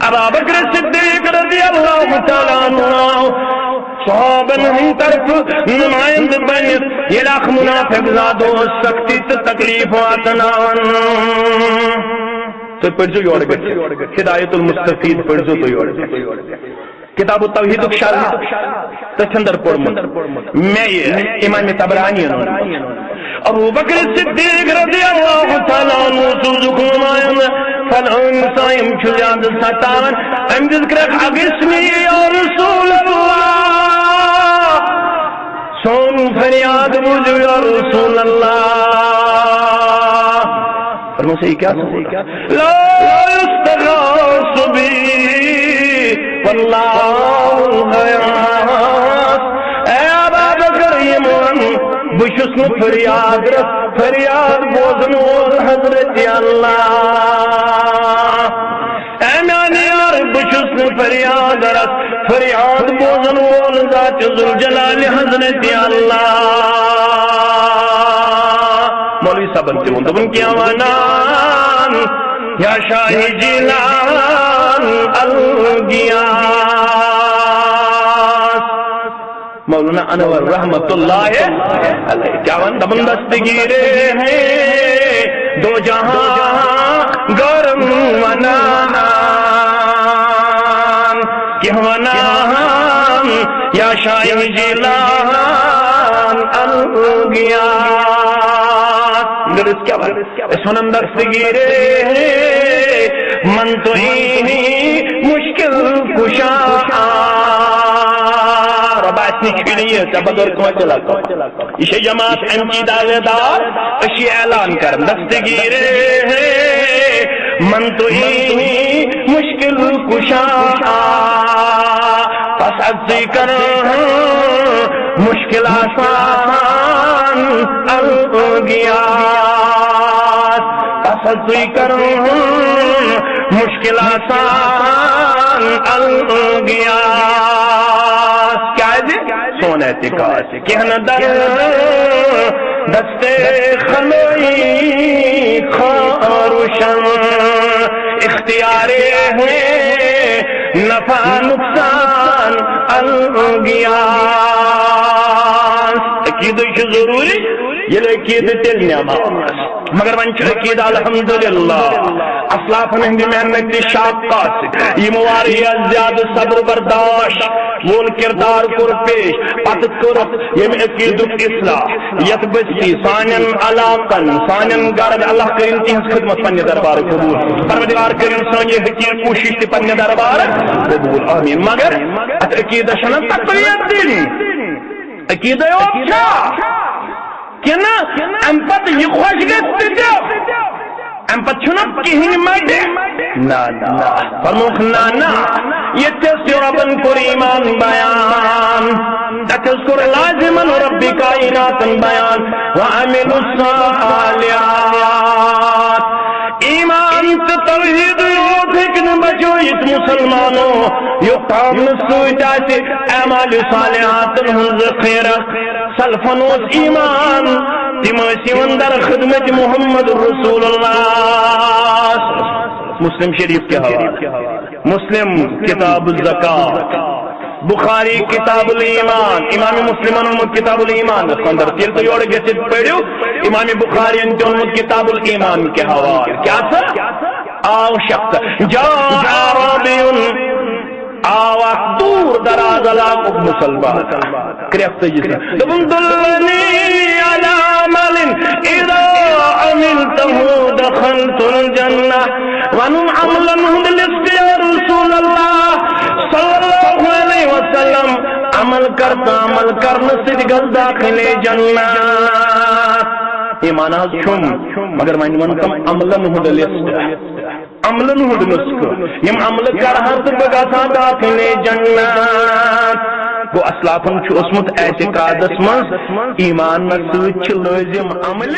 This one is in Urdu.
ابا بکر صدیق رضی اللہ تعالیٰ عنہ صحابن ہم طرف نمائند بنت یہ لاکھ منافق زادو سختی تکلیف واتناون تو پڑھو یوڑ گئے ہدایت المستفید پڑھو تو یوڑ گئے کتاب التوحید شرح تچندر پڑھمت میں امام طبرانی ابو بکر صدیق رضی اللہ تعالیٰ عنہ سوزکم آئین فلعن سائم چھلیاد ستان ام ذکرک اگسمی یا رسول اللہ سون فریاد بوجو یا رسول اللہ فرمو سے کیا لا یستغاث بی واللہ غیاس اے ابا بکر یہ مورن بشس نو فریاد رس فریاد بوزن اور حضرت اللہ اے میانی اور بشس نو فریاد رس فریاد بوزن اور ذات ذوالجلال حضرت اللہ مولوی صاحب انتے ہوں تو ان کی آوانان یا شاہی جیلان الگیاس مولانا انور رحمت اللہ علیہ کیاوان دمن دستگیرے ہیں دو جہاں گرم ونان کہ ونان یا شاہی جیلان الگیاس درست کیا بات سنم دستگیرے ہیں من تو مشکل کشا رباعت نشکلی ہے تبدر کو چلاتا اسے جماعت انکی داغ دار اشی اعلان کرم دستگیرے ہیں من تو مشکل کشا پس عزی کر مشکل آسان الگیاس پس عزی کر مشکل آسان الگیاس کیا ہے جی سون اعتقاد کہنا در دستے خلوئی خاروشن اختیارے ہیں نفع نقصان الگیاس عقید ضروری یہ عقید تیل نعمت مگر من عقید الحمدللہ اسلافن ہندی محنت شاقات یہ مواریا زیادہ صبر برداشت وول کردار کر پیش پتت کر یہ عقید اصلاح یت بستی سانن علاقن سانن گرد اللہ کریم تہذ خدمت پنہ دربار قبول پروردگار کریم سان یہ حقیق کوشش تہ پنہ دربار قبول آمین مگر ات عقید شنن تقویت دین عقید اچھا کہ نا ام پت یہ خوش گست ام پت چھنا کہیں مڈے نا نا فرموخ نا یہ تذکرن کر ایمان بیان تذکر لازمن ربی کائنات بیان وعمل الصالحات ایمان توحید لیکن بچویت مسلمانوں یہ قام نسویت آتی اعمال صالحات ذخیر سلفنوس ایمان تماسی وندر خدمت محمد رسول اللہ مسلم شریف کے حوالے مسلم کتاب الزکاة بخاری کتاب الایمان امام مسلم انمد کتاب الایمان اندر تیل تو یوڑ گسد پڑھو امام بخاری انمد کتاب الایمان کے حوالے کیا سا آو شخص جا عربیون آو دور دراز علاقہ مسلمان کریفت جسا دبن دلنی علی عمل اذا عملته دخلت الجنہ ونم عملا ہدلست یا رسول اللہ صلی اللہ علیہ وسلم عمل کرنا صدقل داخل جنات ایمان آز چھم مگر میں منتم عملا ہدلست عملا ہدلست یم عمل کرہت بگاسا داخل جنات گو اسلافن چھ اسمت اعتقاد اسمن ایمان نسوچ لازم عمل